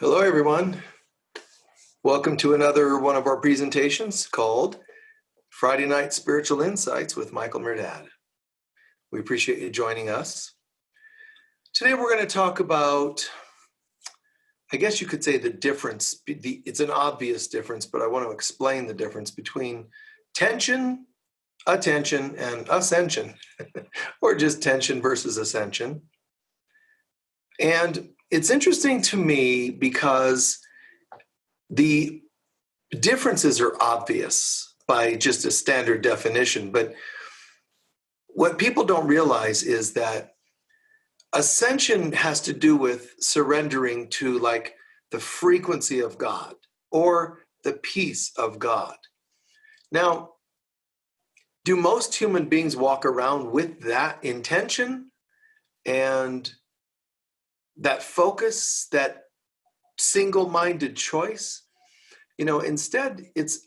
Hello, everyone. Welcome to another one of our presentations called Friday Night Spiritual Insights with Michael Mirdad. We appreciate you joining us. Today we're going to talk about, I guess you could say the difference. It's an obvious difference, but I want to explain the difference between tension, attention, and ascension, or just tension versus ascension. And it's interesting to me because the differences are obvious by just a standard definition, but what people don't realize is that ascension has to do with surrendering to like the frequency of God or the peace of God. Now, do most human beings walk around with that intention and that focus, that single-minded choice? Instead, it's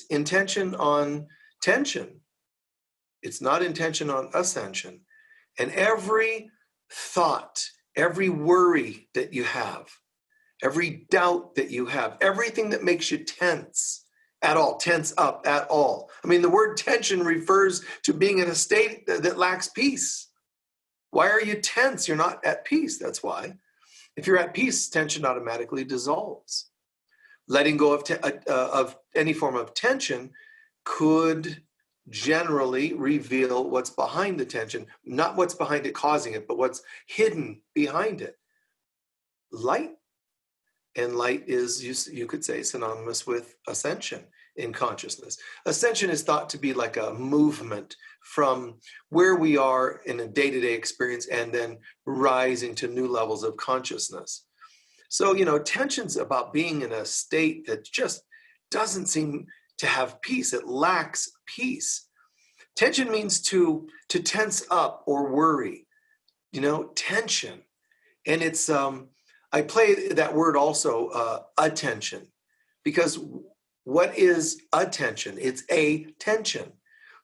intention on tension. It's not intention on ascension. And every thought, every worry that you have, every doubt that you have, everything that makes you tense up at all. I mean, the word tension refers to being in a state that lacks peace. Why are you tense? You're not at peace. That's why. If you're at peace, tension automatically dissolves. Letting go of any form of tension could generally reveal what's behind the tension, not what's behind it causing it, but what's hidden behind it. Light. And light is, you could say, synonymous with ascension in consciousness. Ascension is thought to be like a movement from where we are in a day-to-day experience and then rising to new levels of consciousness. So, tension's about being in a state that just doesn't seem to have peace. It lacks peace. Tension means to tense up or worry, tension. And it's, I play that word also, attention, because what is attention? It's a tension.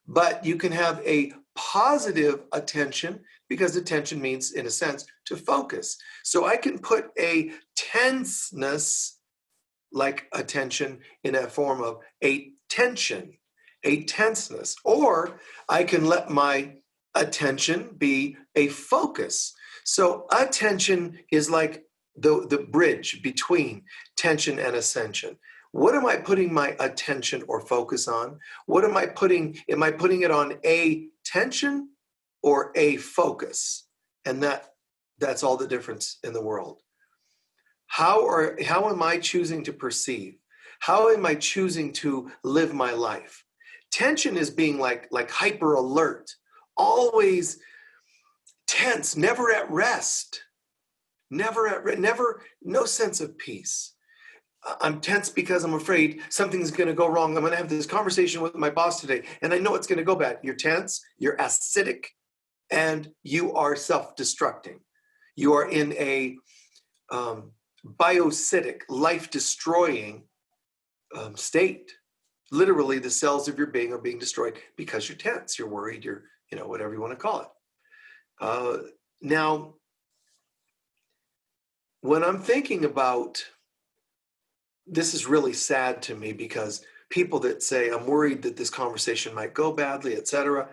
But you can have a positive attention because attention means, in a sense, to focus. So I can put a tenseness like attention in a form of a tension, a tenseness. Or I can let my attention be a focus. So attention is like the bridge between tension and ascension. What am I putting my attention or focus on? What am I putting it on a tension or a focus? And that's all the difference in the world. How am I choosing to perceive? How am I choosing to live my life? Tension is being like hyper alert, always tense, never at rest, no sense of peace. I'm tense because I'm afraid something's going to go wrong. I'm going to have this conversation with my boss today, and I know it's going to go bad. You're tense, you're acidic, and you are self-destructing. You are in a bioacidic, life-destroying state. Literally, the cells of your being are being destroyed because you're tense, you're worried, you're, whatever you want to call it. Now, when I'm thinking about, this is really sad to me because people that say, I'm worried that this conversation might go badly, etc.,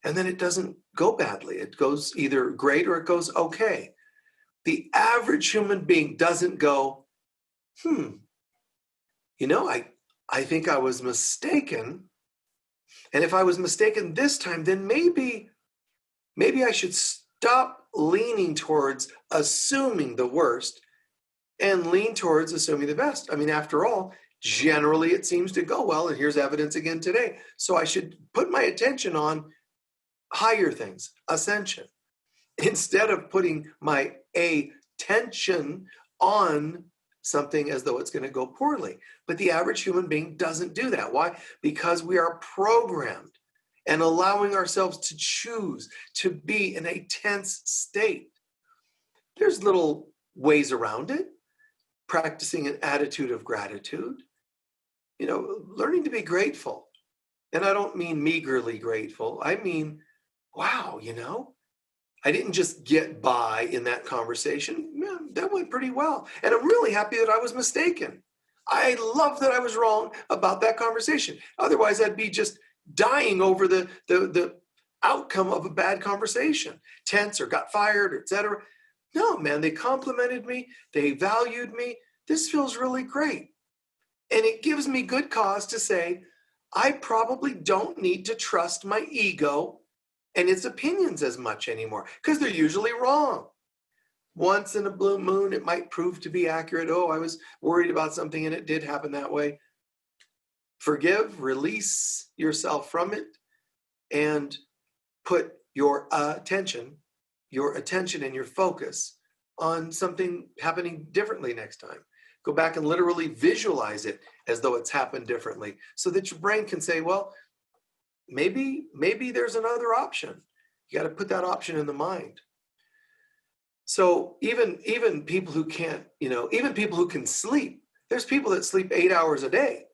and then it doesn't go badly. It goes either great or it goes okay. The average human being doesn't go, I think I was mistaken. And if I was mistaken this time, then maybe I should stop leaning towards assuming the worst and lean towards assuming the best. I mean, after all, generally it seems to go well, and here's evidence again today. So I should put my attention on higher things, ascension, instead of putting my attention on something as though it's going to go poorly. But the average human being doesn't do that. Why? Because we are programmed and allowing ourselves to choose to be in a tense state. There's little ways around it. Practicing an attitude of gratitude, learning to be grateful. And I don't mean meagerly grateful. I mean, wow, I didn't just get by in that conversation. Man, that went pretty well. And I'm really happy that I was mistaken. I love that I was wrong about that conversation. Otherwise, I'd be just dying over the outcome of a bad conversation, tense or got fired, etc. No, man, they complimented me. They valued me. This feels really great. And it gives me good cause to say, I probably don't need to trust my ego and its opinions as much anymore, because they're usually wrong. Once in a blue moon, it might prove to be accurate. Oh, I was worried about something and it did happen that way. Forgive, release yourself from it, and put your attention and your focus on something happening differently next time. Go back and literally visualize it as though it's happened differently, so that your brain can say, well, maybe there's another option. You got to put that option in the mind. So even people who can't, even people who can sleep, there's people that sleep 8 hours a day,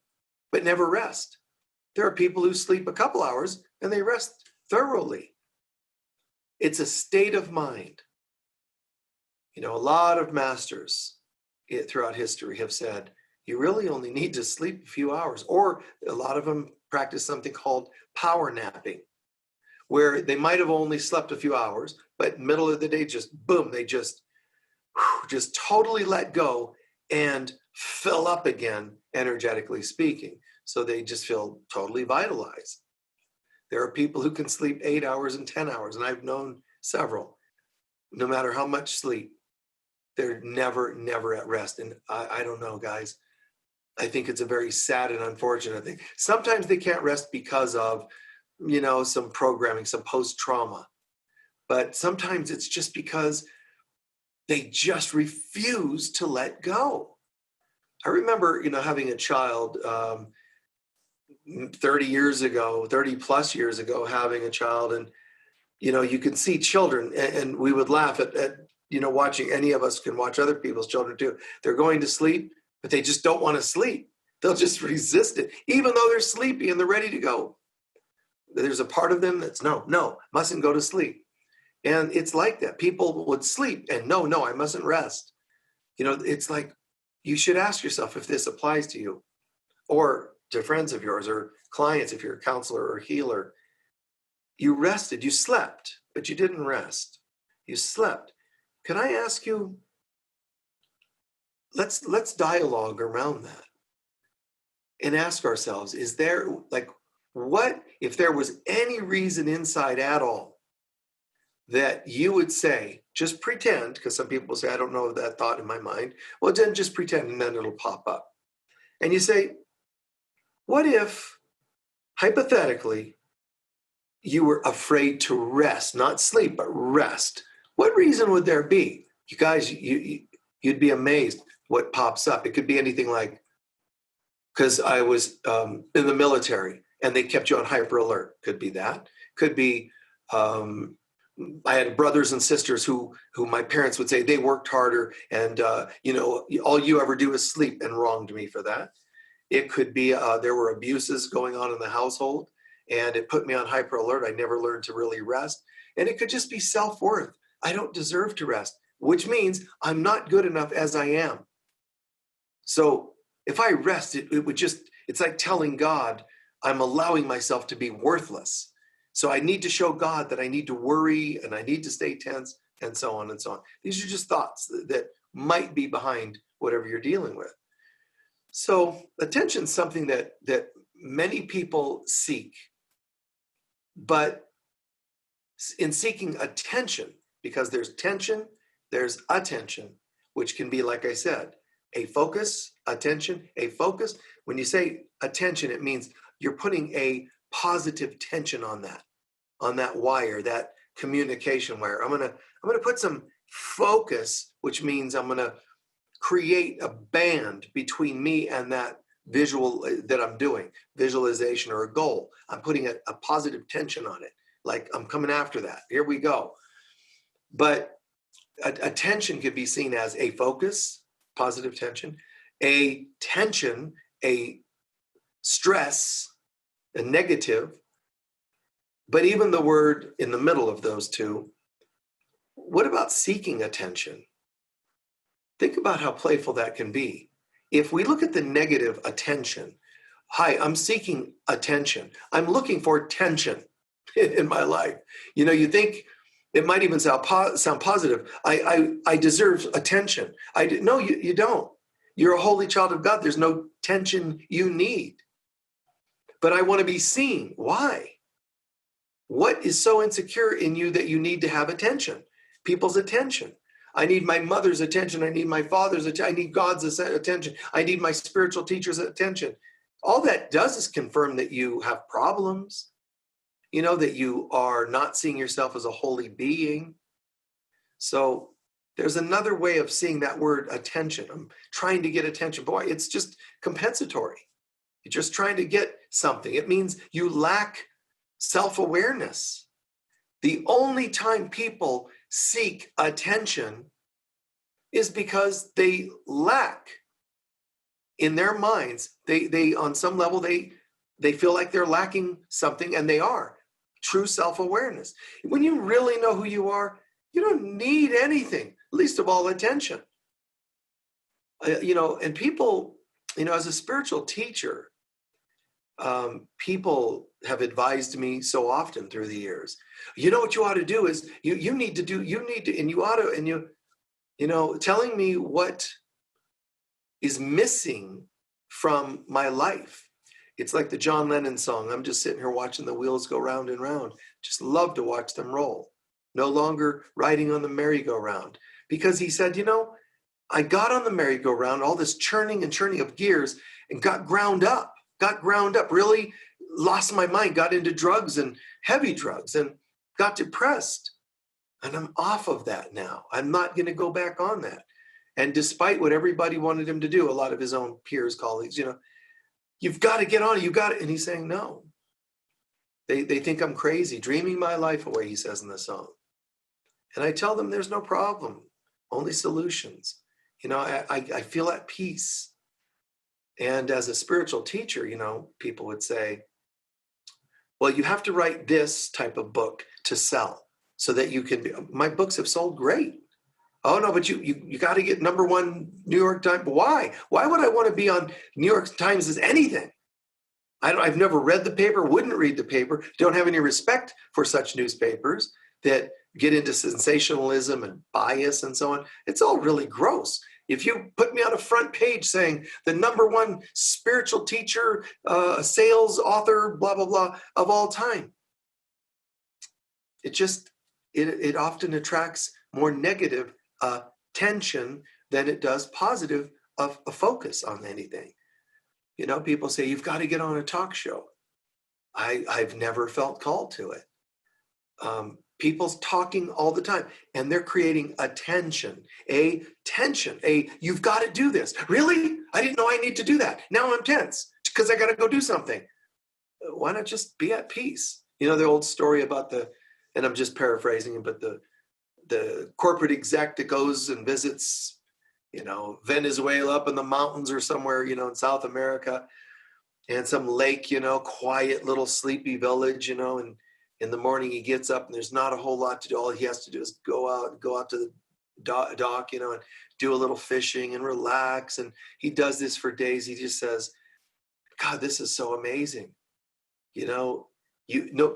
but never rest. There are people who sleep a couple hours and they rest thoroughly. It's a state of mind. A lot of masters throughout history have said, you really only need to sleep a few hours, or a lot of them practice something called power napping, where they might have only slept a few hours, but middle of the day, just boom, they just totally let go and fill up again, energetically speaking. So they just feel totally vitalized. There are people who can sleep 8 hours and 10 hours, and I've known several. No matter how much sleep, they're never at rest. And I don't know, guys. I think it's a very sad and unfortunate thing. Sometimes they can't rest because of, some programming, some post-trauma. But sometimes it's just because they just refuse to let go. I remember, having a child 30 plus years ago, having a child, and, you can see children, and we would laugh at watching, any of us can watch other people's children too. They're going to sleep, but they just don't want to sleep. They'll just resist it, even though they're sleepy and they're ready to go. There's a part of them that's no, mustn't go to sleep. And it's like that. People would sleep and no, I mustn't rest. It's like, you should ask yourself if this applies to you, or to friends of yours or clients if you're a counselor or healer. You rested, you slept, but you didn't rest. You slept. Can I ask you, let's dialogue around that and ask ourselves, is there, what if there was any reason inside at all that you would say, just pretend, because some people say, I don't know that thought in my mind. Well, then just pretend, and then it'll pop up. And you say, what if, hypothetically, you were afraid to rest, not sleep, but rest? What reason would there be? You guys, you'd be amazed what pops up. It could be anything like, because I was in the military and they kept you on hyper alert. Could be that. Could be, I had brothers and sisters who my parents would say they worked harder, and all you ever do is sleep, and wronged me for that. It could be there were abuses going on in the household, and it put me on hyper alert. I never learned to really rest. And it could just be self-worth. I don't deserve to rest, which means I'm not good enough as I am. So if I rest, it would just, it's like telling God I'm allowing myself to be worthless. So I need to show God that I need to worry and I need to stay tense, and so on and so on. These are just thoughts that might be behind whatever you're dealing with. So attention is something that many people seek. But in seeking attention, because there's tension, there's attention, which can be, like I said, a focus, attention, a focus. When you say attention, it means you're putting a positive tension on that wire, that communication wire. I'm gonna put some focus, which means I'm gonna create a band between me and that visual that I'm doing, visualization or a goal. I'm putting a positive tension on it, like I'm coming after that. Here we go. But attention could be seen as a focus, positive tension, a tension, a stress, a negative. But even the word in the middle of those two, what about seeking attention? Think about how playful that can be. If we look at the negative attention, hi, I'm seeking attention. I'm looking for tension in my life. You think it might even sound positive. I deserve attention. No, you don't. You're a holy child of God. There's no tension you need. But I want to be seen. Why? What is so insecure in you that you need to have attention? People's attention. I need my mother's attention. I need my father's attention. I need God's attention. I need my spiritual teacher's attention. All that does is confirm that you have problems, that you are not seeing yourself as a holy being. So there's another way of seeing that word attention. I'm trying to get attention. Boy, it's just compensatory. You're just trying to get something. It means you lack self-awareness. The only time people seek attention is because they lack in their minds. They on some level, they feel like they're lacking something, and they are. True self-awareness. When you really know who you are, you don't need anything, least of all attention. And people, as a spiritual teacher, people have advised me so often through the years. What you ought to do is you need to, and you ought to, and telling me what is missing from my life. It's like the John Lennon song. I'm just sitting here watching the wheels go round and round. Just love to watch them roll. No longer riding on the merry-go-round. Because he said, I got on the merry-go-round, all this churning and churning of gears, and got ground up, really lost my mind, got into drugs and heavy drugs, and got depressed. And I'm off of that now. I'm not going to go back on that. And despite what everybody wanted him to do, a lot of his own peers, colleagues, you've got to get on it, you got it. And he's saying, no. They think I'm crazy, dreaming my life away, he says in the song. And I tell them there's no problem, only solutions. I feel at peace. And as a spiritual teacher, people would say, well, you have to write this type of book to sell so that you can be, my books have sold great. Oh, no, but you got to get #1 New York Times. Why? Why would I want to be on New York Times as anything? I've never read the paper, wouldn't read the paper, don't have any respect for such newspapers that get into sensationalism and bias and so on. It's all really gross. If you put me on a front page saying the #1 spiritual teacher, sales author, blah, blah, blah, of all time, it often attracts more negative tension than it does positive of a focus on anything. People say, you've got to get on a talk show. I've never felt called to it. People's talking all the time, and they're creating a tension, you've got to do this. Really? I didn't know I need to do that. Now I'm tense because I got to go do something. Why not just be at peace? The old story about and I'm just paraphrasing, but the corporate exec that goes and visits, Venezuela up in the mountains or somewhere, in South America, and some lake, quiet little sleepy village, and in the morning he gets up and there's not a whole lot to do. All he has to do is go out to the dock, and do a little fishing and relax. And he does this for days. He just says, God, this is so amazing.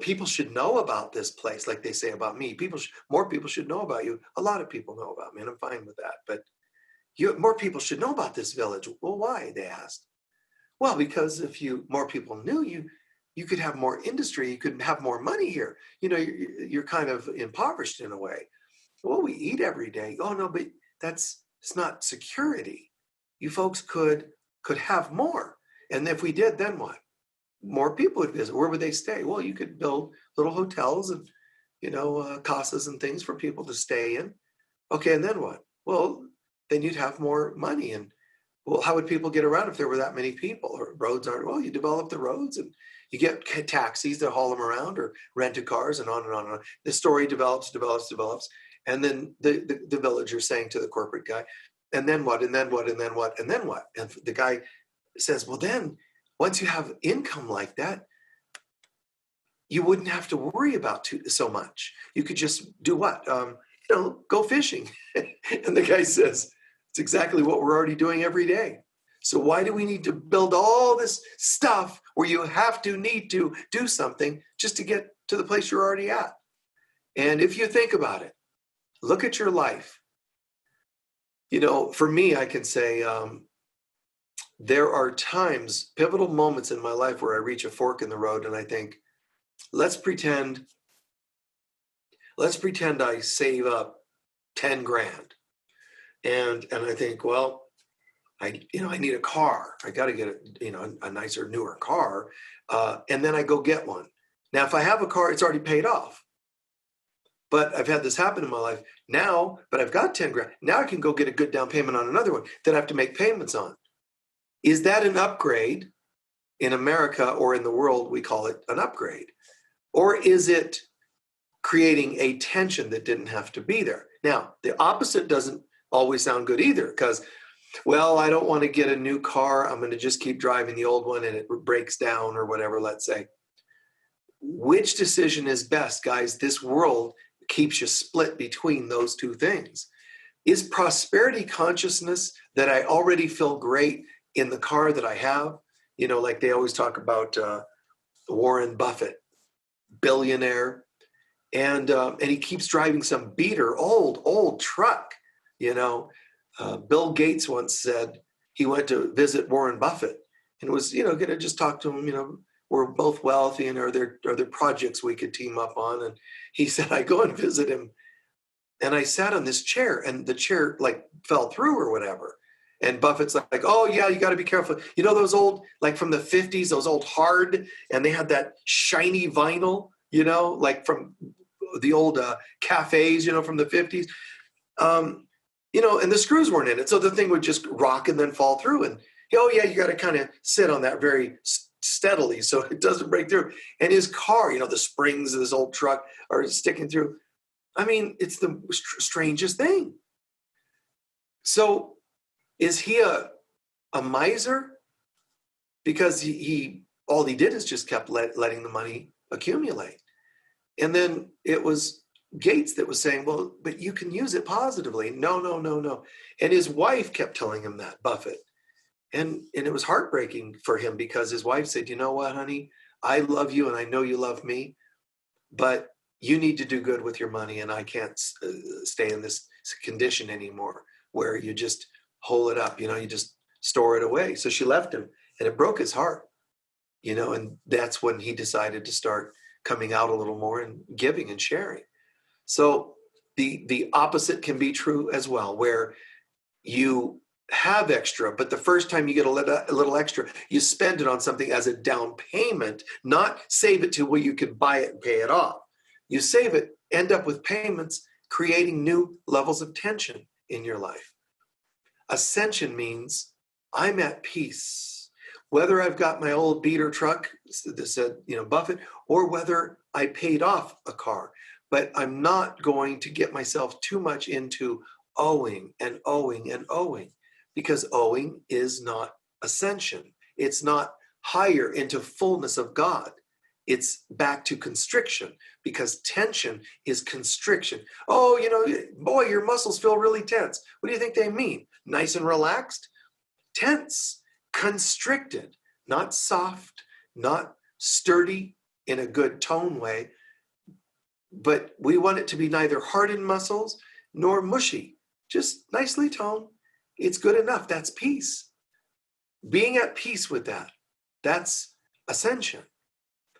People should know about this place, like they say about me. More people should know about you. A lot of people know about me, and I'm fine with that. But more people should know about this village. Well, why? They asked. Well, because if more people knew you could have more industry. You could have more money here. You're kind of impoverished in a way. Well, we eat every day. Oh no, but it's not security. You folks could have more, and if we did, then what? More people would visit. Where would they stay? Well, you could build little hotels and, casas and things for people to stay in. Okay, and then what? Well, then you'd have more money. And, well, how would people get around if there were that many people? Or roads aren't, well, you develop the roads and you get taxis that haul them around or rent-a-cars and on and on and on. The story develops. And then the villager saying to the corporate guy, and then what? And then what? And then what? And then what? And the guy says, well, then, once you have income like that, you wouldn't have to worry about so much. You could just do what? go fishing. And the guy says, it's exactly what we're already doing every day. So why do we need to build all this stuff where you need to do something just to get to the place you're already at? And if you think about it, look at your life. For me, I can say there are times, pivotal moments in my life where I reach a fork in the road and I think, let's pretend I save up 10 grand. And I think, well, I need a car. I got to get a nicer, newer car. And then I go get one. Now, if I have a car, it's already paid off. But I've had this happen in my life now, but I've got 10 grand. Now I can go get a good down payment on another one that I have to make payments on. Is that an upgrade? In America or in the world, we call it an upgrade. Or is it creating a tension that didn't have to be there? Now, the opposite doesn't always sound good either, because, well, I don't want to get a new car. I'm going to just keep driving the old one and it breaks down or whatever, let's say. Which decision is best, guys? This world keeps you split between those two things. Is prosperity consciousness that I already feel great in the car that I have? Like they always talk about Warren Buffett, billionaire, and he keeps driving some beater, old truck. Bill Gates once said he went to visit Warren Buffett and was, going to just talk to him. We're both wealthy, and are there projects we could team up on? And he said, I go and visit him, and I sat on this chair, and the chair like fell through or whatever. And Buffett's like, oh yeah, you got to be careful. Those old, like from the 50s, those old hard, and they had that shiny vinyl, like from the old cafes, from the 50s. And the screws weren't in it. So the thing would just rock and then fall through. And, oh yeah, you got to kind of sit on that very steadily so it doesn't break through. And his car, the springs of this old truck are sticking through. I mean, it's the strangest thing. So is he a miser? Because he all he did is just kept letting the money accumulate. And then it was Gates that was saying, well, but you can use it positively. No. And his wife kept telling him that, Buffett. And it was heartbreaking for him because his wife said, you know what, honey, I love you and I know you love me, but you need to do good with your money, and I can't stay in this condition anymore where you just hole it up, you just store it away. So she left him, and it broke his heart, and that's when he decided to start coming out a little more and giving and sharing. So the opposite can be true as well, where you have extra, but the first time you get a little extra, you spend it on something as a down payment, not save it to where you can buy it and pay it off. You save it, end up with payments, creating new levels of tension in your life. Ascension means I'm at peace, whether I've got my old beater truck that said, Buffett, or whether I paid off a car. But I'm not going to get myself too much into owing, because owing is not ascension. It's not higher into fullness of God. It's back to constriction, because tension is constriction. Oh, boy, your muscles feel really tense. What do you think they mean? Nice and relaxed? Tense, constricted, not soft, not sturdy in a good tone way, but we want it to be neither hardened muscles nor mushy, just nicely toned. It's good enough. That's peace. Being at peace with that, that's ascension.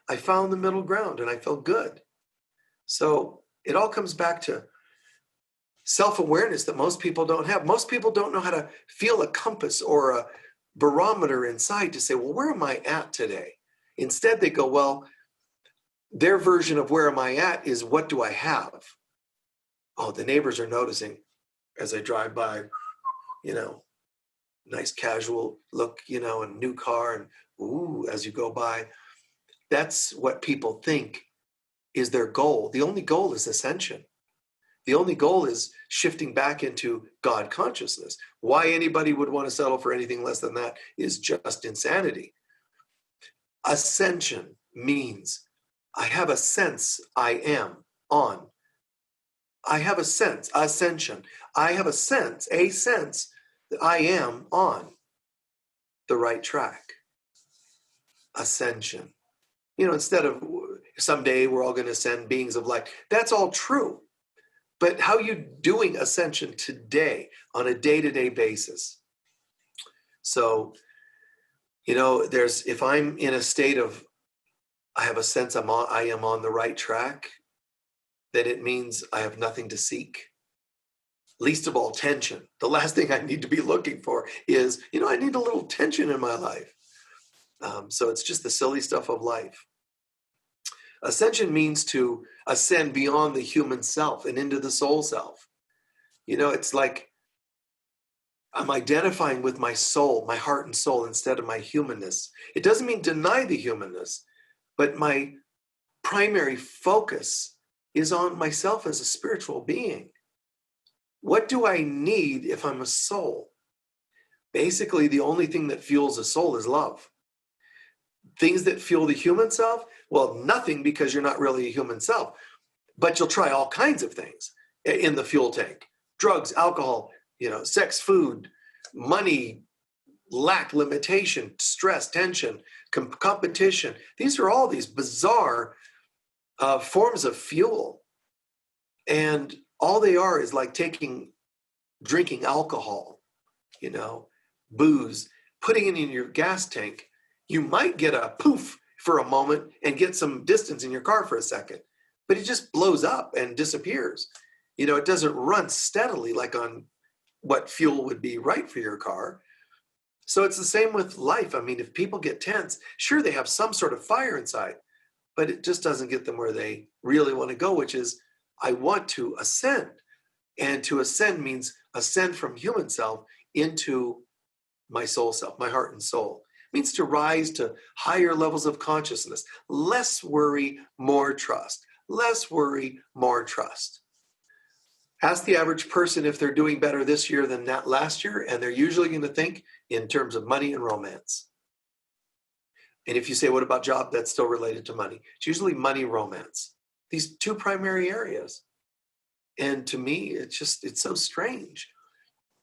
I found the middle ground and I felt good. So it all comes back to self-awareness that most people don't have. Most people don't know how to feel a compass or a barometer inside to say, well, where am I at today? Instead, they go, well, their version of where am I at is what do I have? Oh, the neighbors are noticing as I drive by, nice casual look, and new car, and ooh, as you go by. That's what people think is their goal. The only goal is ascension. The only goal is shifting back into God consciousness. Why anybody would want to settle for anything less than that is just insanity. Ascension means I have a sense I am on I have a sense, ascension. I have a sense that I am on the right track. Ascension. Instead of someday we're all going to ascend, beings of light. That's all true. But how are you doing ascension today on a day-to-day basis? So, if I'm in a state of, I have a sense I am on the right track, then it means I have nothing to seek. Least of all, tension. The last thing I need to be looking for is, I need a little tension in my life. So it's just the silly stuff of life. Ascension means to ascend beyond the human self and into the soul self. It's like I'm identifying with my soul, my heart and soul, instead of my humanness. It doesn't mean deny the humanness, but my primary focus is on myself as a spiritual being. What do I need if I'm a soul? Basically, the only thing that fuels a soul is love. Things that fuel the human self, well, nothing, because you're not really a human self. But you'll try all kinds of things in the fuel tank. Drugs, alcohol, sex, food, money, lack, limitation, stress, tension, competition. These are all these bizarre forms of fuel. And all they are is like drinking alcohol, booze, putting it in your gas tank. You might get a poof for a moment and get some distance in your car for a second, but it just blows up and disappears. It doesn't run steadily like on what fuel would be right for your car. So it's the same with life. I mean, if people get tense, sure, they have some sort of fire inside, but it just doesn't get them where they really want to go, which is, I want to ascend. And to ascend means ascend from human self into my soul self, my heart and soul. It means to rise to higher levels of consciousness. Less worry, more trust. Less worry, more trust. Ask the average person if they're doing better this year than that last year, and they're usually going to think in terms of money and romance. And if you say, what about job? That's still related to money. It's usually money, romance. These two primary areas. And to me, it's so strange.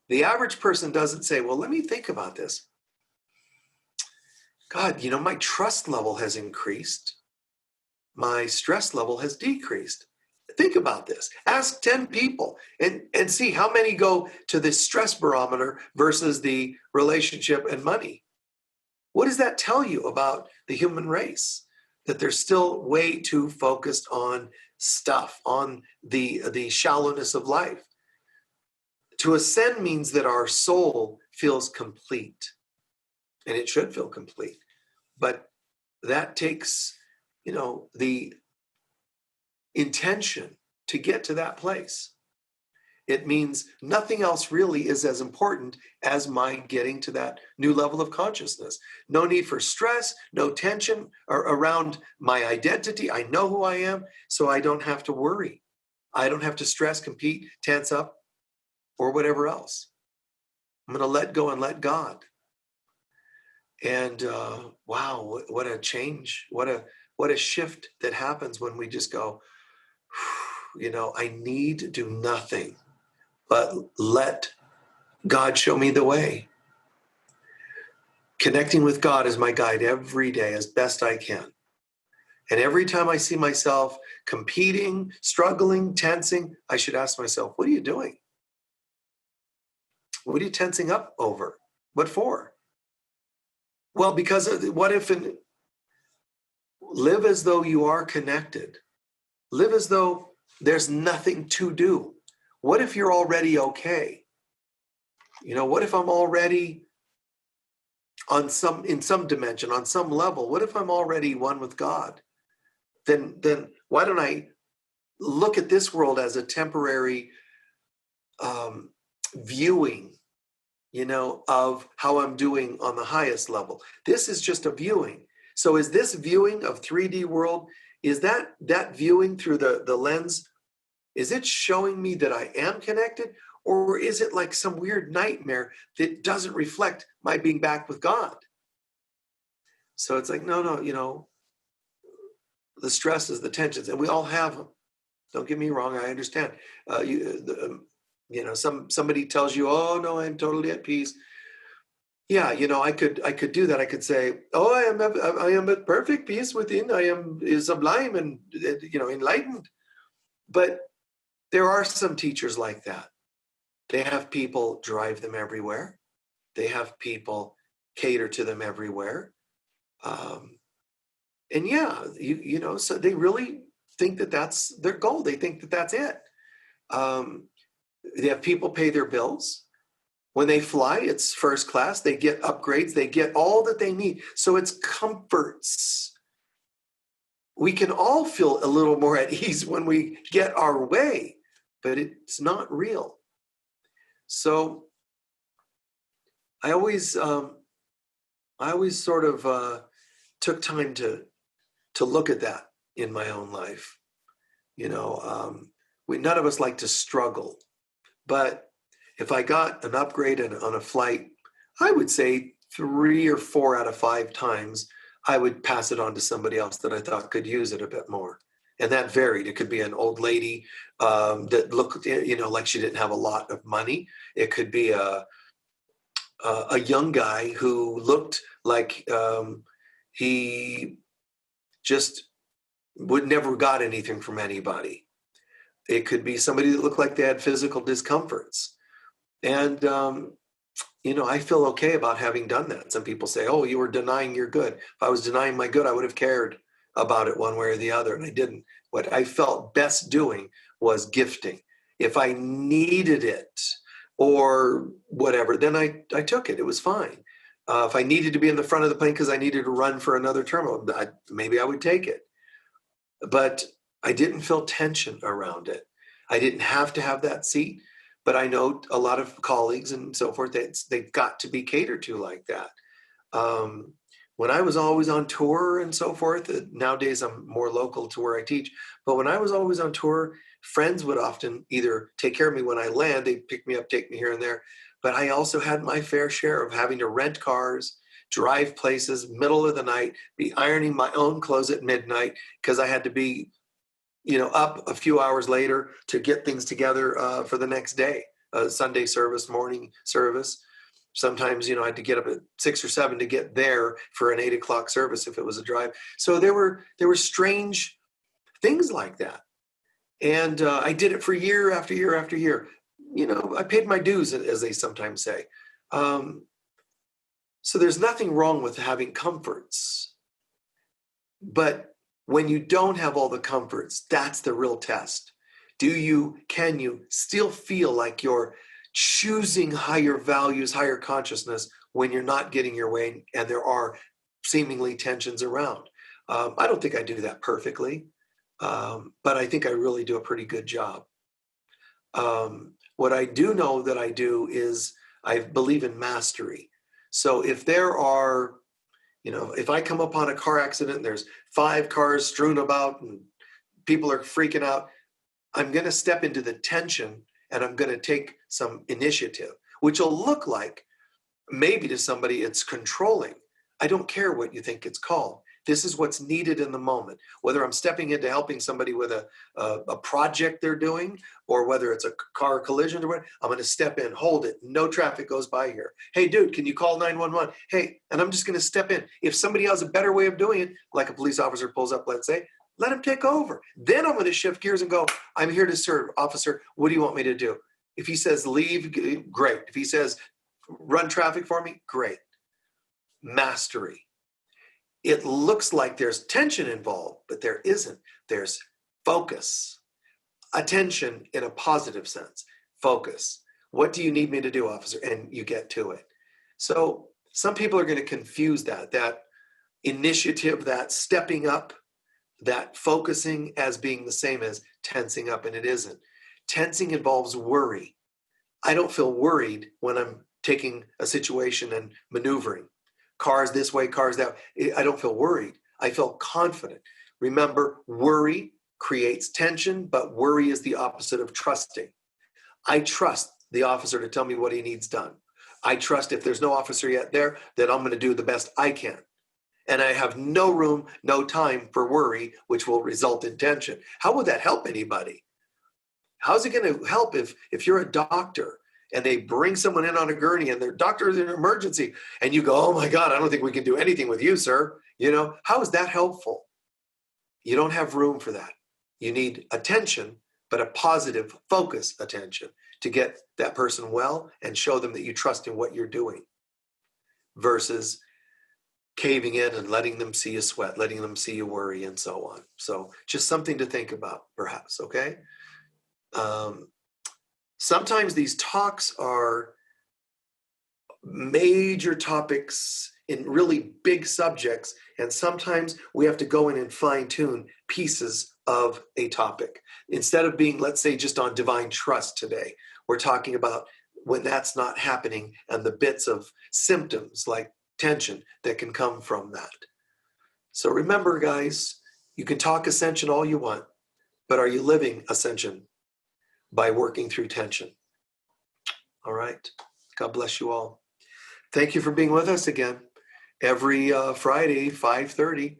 The average person doesn't say, well, let me think about this. God, my trust level has increased. My stress level has decreased. Think about this. Ask 10 people and see how many go to the stress barometer versus the relationship and money. What does that tell you about the human race? That they're still way too focused on stuff, on the shallowness of life. To ascend means that our soul feels complete, and it should feel complete. But that takes, the intention to get to that place. It means nothing else really is as important as my getting to that new level of consciousness. No need for stress, no tension around my identity. I know who I am, so I don't have to worry. I don't have to stress, compete, tense up, or whatever else. I'm going to let go and let God. And wow, what a change. What a shift that happens when we just go, I need to do nothing but let God show me the way. Connecting with God is my guide every day as best I can. And every time I see myself competing, struggling, tensing, I should ask myself, what are you doing? What are you tensing up over? What for? Well, because what if live as though you are connected. Live as though there's nothing to do. What if you're already okay? What if I'm already in some dimension, on some level? What if I'm already one with God? Then why don't I look at this world as a temporary viewing, of how I'm doing on the highest level? This is just a viewing. So is this viewing of 3D world, is that viewing through the lens, is it showing me that I am connected? Or is it like some weird nightmare that doesn't reflect my being back with God? So it's like, no, the stresses, the tensions, and we all have them. Don't get me wrong. I understand. Somebody tells you, "Oh no, I'm totally at peace." Yeah, I could do that. I could say, "Oh, I am at perfect peace within. I am sublime and enlightened." But there are some teachers like that. They have people drive them everywhere. They have people cater to them everywhere. Um, and yeah, so they really think that that's their goal. They think that that's it. Um, they have people pay their bills. When they fly, it's first class. They get upgrades. They get all that they need. So it's comforts. We can all feel a little more at ease when we get our way, but it's not real. So I always, sort of took time to look at that in my own life. None of us like to struggle, but if I got an upgrade on a flight, I would say 3 or 4 out of 5 times I would pass it on to somebody else that I thought could use it a bit more. And that varied. It could be an old lady that looked, like she didn't have a lot of money. It could be a young guy who looked like he just would never got anything from anybody. It could be somebody that looked like they had physical discomforts. And, I feel okay about having done that. Some people say, "Oh, you were denying your good." If I was denying my good, I would have cared about it one way or the other. And I didn't. What I felt best doing was gifting. If I needed it or whatever, then I took it. It was fine. If I needed to be in the front of the plane because I needed to run for another terminal, maybe I would take it. But I didn't feel tension around it. I didn't have to have that seat. But I know a lot of colleagues and so forth, they've got to be catered to like that. When I was always on tour and so forth, nowadays I'm more local to where I teach, but when I was always on tour, friends would often either take care of me when I land, they'd pick me up, take me here and there. But I also had my fair share of having to rent cars, drive places, middle of the night, be ironing my own clothes at midnight because I had to be up a few hours later to get things together for the next day, Sunday service, morning service. Sometimes, I had to get up at 6 or 7 to get there for an 8 o'clock service if it was a drive. So there were strange things like that. And I did it for year after year after year. I paid my dues, as they sometimes say. So there's nothing wrong with having comforts. But when you don't have all the comforts, that's the real test. Can you still feel like you're choosing higher values, higher consciousness when you're not getting your way and there are seemingly tensions around? I don't think I do that perfectly, but I think I really do a pretty good job. What I do know that I do is I believe in mastery. So if there are if I come upon a car accident and there's 5 cars strewn about and people are freaking out, I'm going to step into the tension and I'm going to take some initiative, which will look like maybe to somebody it's controlling. I don't care what you think it's called. This is what's needed in the moment, whether I'm stepping into helping somebody with a project they're doing, or whether it's a car collision or what. I'm going to step in, hold it. No traffic goes by here. Hey, dude, can you call 911? Hey, and I'm just going to step in. If somebody has a better way of doing it, like a police officer pulls up, let's say, let him take over. Then I'm going to shift gears and go, I'm here to serve. Officer, what do you want me to do? If he says leave, great. If he says run traffic for me, great. Mastery. It looks like there's tension involved, but there isn't. There's focus, attention in a positive sense. Focus. What do you need me to do, officer? And you get to it. So some people are going to confuse that initiative, that stepping up, that focusing as being the same as tensing up, and it isn't. Tensing involves worry. I don't feel worried when I'm taking a situation and maneuvering. Cars this way, cars that way. I don't feel worried. I feel confident. Remember, worry creates tension, but worry is the opposite of trusting. I trust the officer to tell me what he needs done. I trust if there's no officer yet there, that I'm going to do the best I can. And I have no room, no time for worry, which will result in tension. How would that help anybody? How's it going to help if you're a doctor and they bring someone in on a gurney and their doctor is in an emergency and you go, oh my God, I don't think we can do anything with you, sir. How is that helpful? You don't have room for that. You need attention, but a positive focus attention to get that person well and show them that you trust in what you're doing versus caving in and letting them see you sweat, letting them see you worry, and so on. So just something to think about, perhaps, okay? Sometimes these talks are major topics in really big subjects, and sometimes we have to go in and fine-tune pieces of a topic. Instead of being, let's say, just on divine trust today, we're talking about when that's not happening and the bits of symptoms like tension that can come from that. So remember, guys, you can talk ascension all you want, but are you living ascension by working through tension? All right. God bless you all. Thank you for being with us again. Every Friday, 5:30,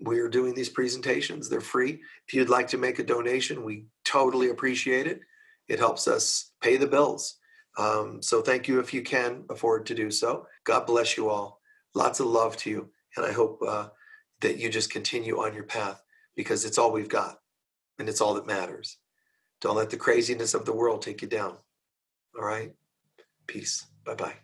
we're doing these presentations. They're free. If you'd like to make a donation, we totally appreciate it. It helps us pay the bills. So thank you if you can afford to do so. God bless you all. Lots of love to you. And I hope that you just continue on your path because it's all we've got and it's all that matters. Don't let the craziness of the world take you down. All right? Peace. Bye-bye.